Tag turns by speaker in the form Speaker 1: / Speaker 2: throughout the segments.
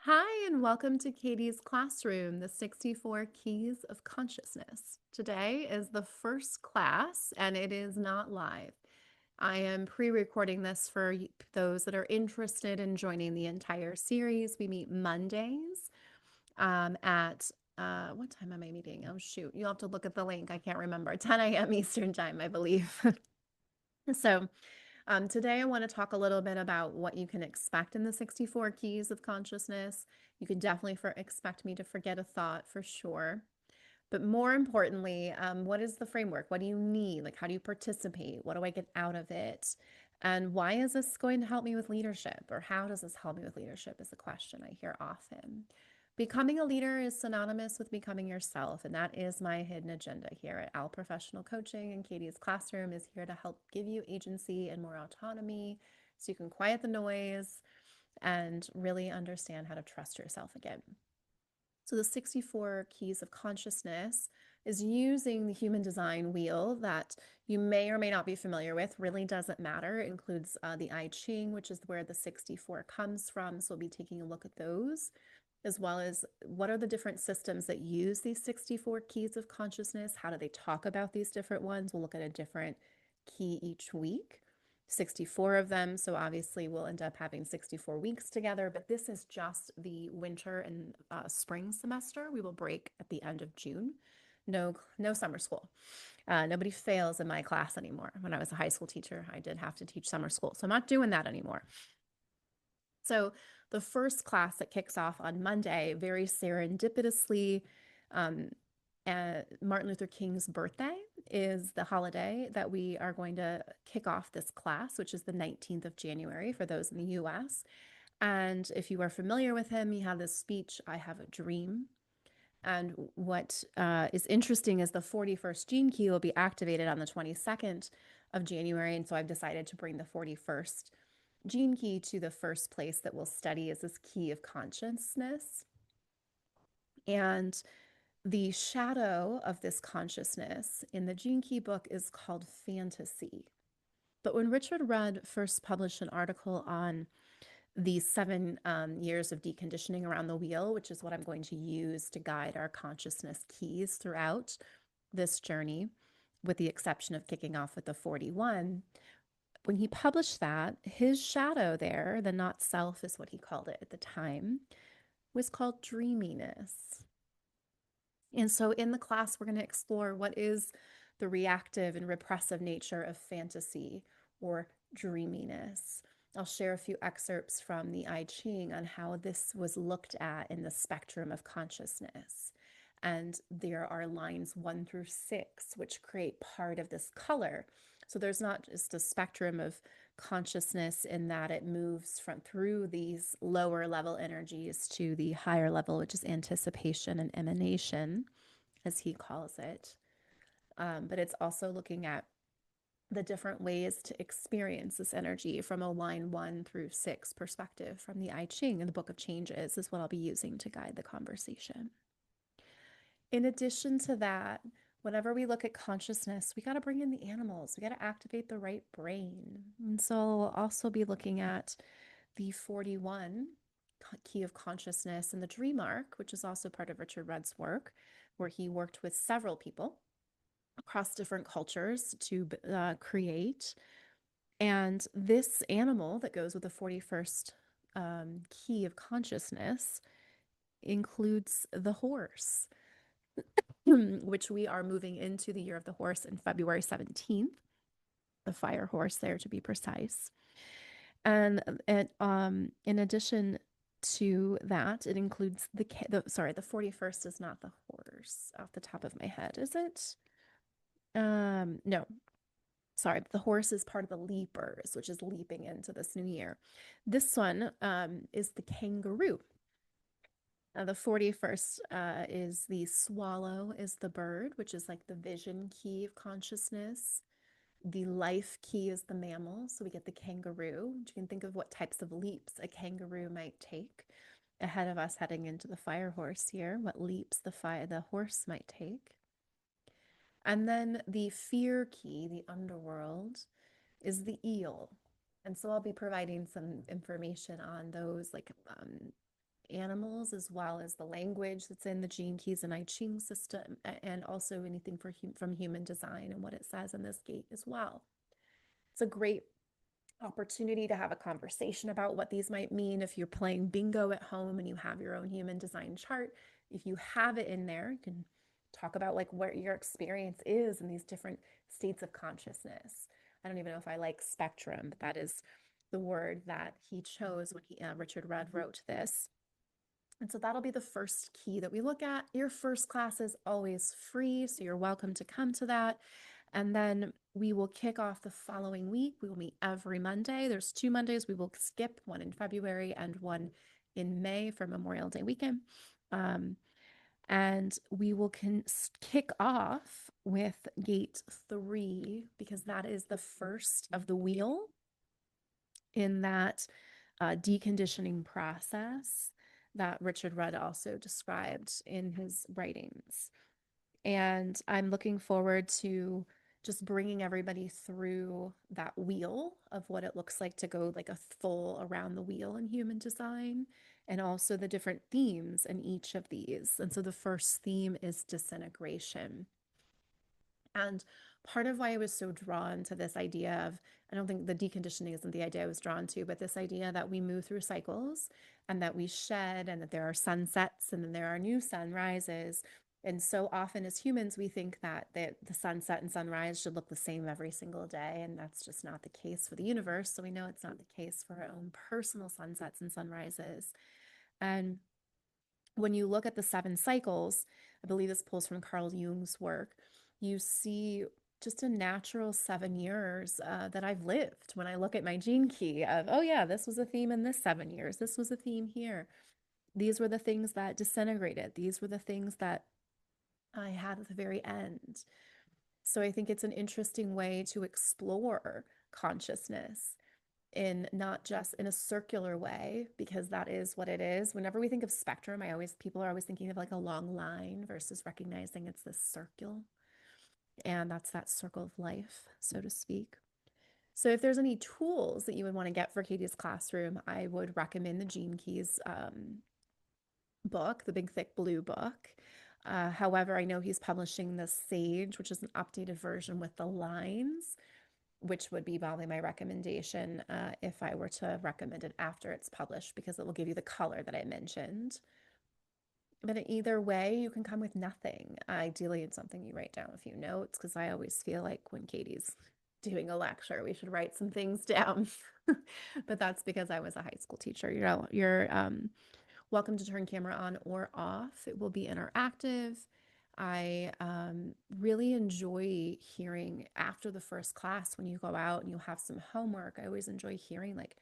Speaker 1: Hi, and welcome to Katie's Classroom, the 64 Keys of Consciousness. Today is the first class, and it is not live. I am pre-recording this for those that are interested in joining the entire series. We meet Mondays at what time am I meeting? Oh, shoot. You'll have to look at the link. I can't remember. 10 a.m. Eastern time, I believe. So today, I want to talk a little bit about what you can expect in the 64 keys of consciousness. You can definitely expect me to forget a thought for sure. But more importantly, what is the framework? What do you need? Like, how do you participate? What do I get out of it? And why is this going to help me with leadership? Or how does this help me with leadership is a question I hear often. Becoming a leader is synonymous with becoming yourself, and that is my hidden agenda here at Owl Professional Coaching. And Katie's Classroom is here to help give you agency and more autonomy so you can quiet the noise and really understand how to trust yourself again. So the 64 keys of consciousness is using the human design wheel that you may or may not be familiar with. Really doesn't matter. It includes the I Ching, which is where the 64 comes from. So we'll be taking a look at those, as well as what are the different systems that use these 64 keys of consciousness? How do they talk about these different ones? We'll look at a different key each week. 64 of them. So obviously we'll end up having 64 weeks together, but this is just the winter and spring semester. We will break at the end of June. No summer school. Nobody fails in my class anymore. When I was a high school teacher, I did have to teach summer school. So I'm not doing that anymore. So the first class that kicks off on Monday, very serendipitously, Martin Luther King's birthday is the holiday that we are going to kick off this class, which is the 19th of January for those in the US. And if you are familiar with him, he had this speech, I Have a Dream. And what is interesting is the 41st gene key will be activated on the 22nd of January. And so I've decided to bring the 41st gene key to the first place that we'll study is this key of consciousness. And the shadow of this consciousness in the Gene Key book is called fantasy. But when Richard Rudd first published an article on the 7 years of deconditioning around the wheel, which is what I'm going to use to guide our consciousness keys throughout this journey, with the exception of kicking off with the 41, when he published that, his shadow there, the not self is what he called it at the time, was called dreaminess. And so in the class, we're going to explore what is the reactive and repressive nature of fantasy or dreaminess. I'll share a few excerpts from the I Ching on how this was looked at in the spectrum of consciousness. And there are lines 1 through 6, which create part of this color. So there's not just a spectrum of consciousness in that it moves through these lower level energies to the higher level, which is anticipation and emanation, as he calls it. But it's also looking at the different ways to experience this energy from a line 1 through 6 perspective from the I Ching, and the Book of Changes is what I'll be using to guide the conversation. In addition to that, whenever we look at consciousness, we got to bring in the animals. We got to activate the right brain. And so I'll also be looking at the 41 key of consciousness and the dream arc, which is also part of Richard Rudd's work, where he worked with several people across different cultures to create. And this animal that goes with the 41st key of consciousness includes the horse, which we are moving into the year of the horse in February 17th, the fire horse there to be precise. And in addition to that, it includes the 41st is not the horse off the top of my head, is it? No, sorry, the horse is part of the leapers, which is leaping into this new year. This one is the kangaroo. The 41st is the swallow, is the bird, which is like the vision key of consciousness. The life key is the mammal, so we get the kangaroo. You can think of what types of leaps a kangaroo might take ahead of us heading into the fire horse here, what leaps the horse might take. And then the fear key, the underworld, is the eel. And so I'll be providing some information on those, like animals, as well as the language that's in the gene keys and I Ching system, and also anything from human design and what it says in this gate as well. It's a great opportunity to have a conversation about what these might mean. If you're playing bingo at home and you have your own human design chart, if you have it in there, you can talk about like what your experience is in these different states of consciousness. I don't even know if I like spectrum, but that is the word that he chose when Richard Rudd wrote this. And so that'll be the first key that we look at. Your first class is always free, so you're welcome to come to that. And then we will kick off the following week. We will meet every Monday. There's 2 Mondays. We will skip one in February and one in May for Memorial Day weekend. And we will kick off with gate 3 because that is the first of the wheel in that deconditioning process that Richard Rudd also described in his writings. And I'm looking forward to just bringing everybody through that wheel of what it looks like to go like a full around the wheel in human design, and also the different themes in each of these. And so the first theme is disintegration. And part of why I was so drawn to this idea of, I don't think the deconditioning isn't the idea I was drawn to, but this idea that we move through cycles and that we shed and that there are sunsets and then there are new sunrises. And so often as humans, we think that the sunset and sunrise should look the same every single day. And that's just not the case for the universe. So we know it's not the case for our own personal sunsets and sunrises. And when you look at the 7 cycles, I believe this pulls from Carl Jung's work, you see just a natural 7 years that I've lived. When I look at my gene key of, oh yeah, this was a theme in this 7 years. This was a theme here. These were the things that disintegrated. These were the things that I had at the very end. So I think it's an interesting way to explore consciousness in not just in a circular way, because that is what it is. Whenever we think of spectrum, people are always thinking of like a long line versus recognizing it's this circle. And that's that circle of life, so to speak. So if there's any tools that you would want to get for Katie's classroom, I would recommend the Gene Keys book, the big thick blue book. However, I know he's publishing the Sage, which is an updated version with the lines, which would be probably my recommendation if I were to recommend it after it's published, because it will give you the color that I mentioned. But either way, you can come with nothing. Ideally, it's something you write down a few notes, because I always feel like when Katie's doing a lecture, we should write some things down. But that's because I was a high school teacher. You're welcome to turn camera on or off. It will be interactive. I really enjoy hearing after the first class when you go out and you have some homework. I always enjoy hearing like,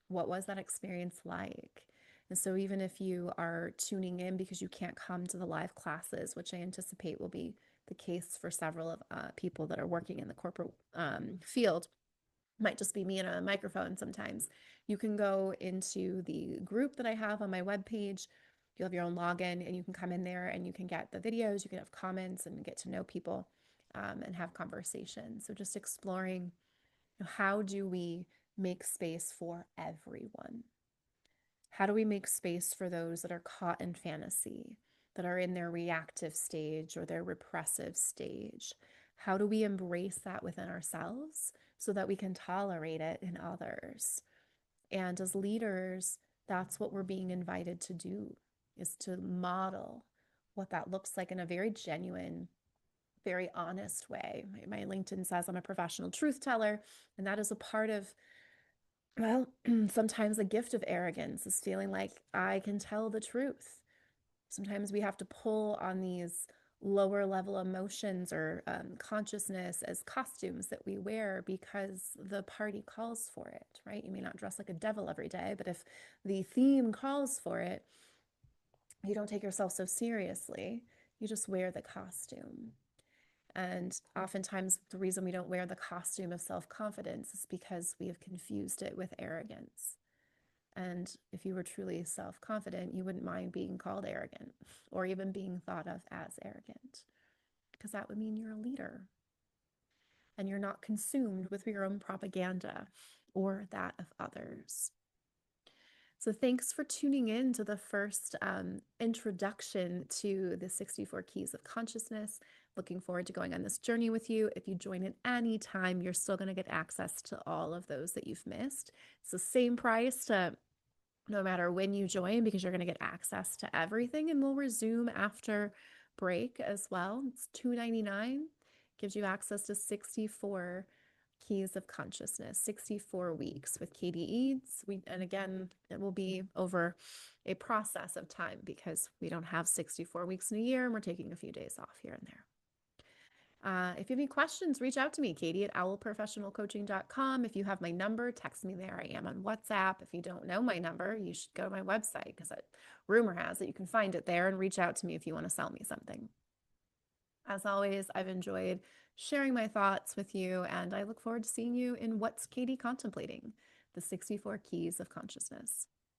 Speaker 1: what was that experience like? And so even if you are tuning in because you can't come to the live classes, which I anticipate will be the case for several of people that are working in the corporate field, might just be me and a microphone sometimes. You can go into the group that I have on my webpage. You'll have your own login and you can come in there and you can get the videos, you can have comments and get to know people and have conversations. So just exploring, how do we make space for everyone? How do we make space for those that are caught in fantasy, that are in their reactive stage or their repressive stage? How do we embrace that within ourselves so that we can tolerate it in others? And as leaders, that's what we're being invited to do, is to model what that looks like in a very genuine, very honest way. My LinkedIn says I'm a professional truth teller, and that is a part of, well, sometimes the gift of arrogance is feeling like I can tell the truth. Sometimes we have to pull on these lower level emotions or consciousness as costumes that we wear because the party calls for it, right? You may not dress like a devil every day, but if the theme calls for it, you don't take yourself so seriously. You just wear the costume. And oftentimes, the reason we don't wear the costume of self-confidence is because we have confused it with arrogance. And if you were truly self-confident, you wouldn't mind being called arrogant or even being thought of as arrogant, because that would mean you're a leader and you're not consumed with your own propaganda or that of others. So, thanks for tuning in to the first introduction to the 64 Keys of Consciousness. Looking forward to going on this journey with you. If you join at any time, you're still going to get access to all of those that you've missed. It's the same price to no matter when you join because you're going to get access to everything. And we'll resume after break as well. It's $2.99, gives you access to 64 Keys of Consciousness, 64 weeks with Katie Eads. And again, it will be over a process of time because we don't have 64 weeks in a year and we're taking a few days off here and there. If you have any questions, reach out to me, Katie at owlprofessionalcoaching.com. If you have my number, text me there. I am on WhatsApp. If you don't know my number, you should go to my website because rumor has it you can find it there and reach out to me if you want to sell me something. As always, I've enjoyed sharing my thoughts with you, and I look forward to seeing you in What's Katie Contemplating? The 64 Keys of Consciousness.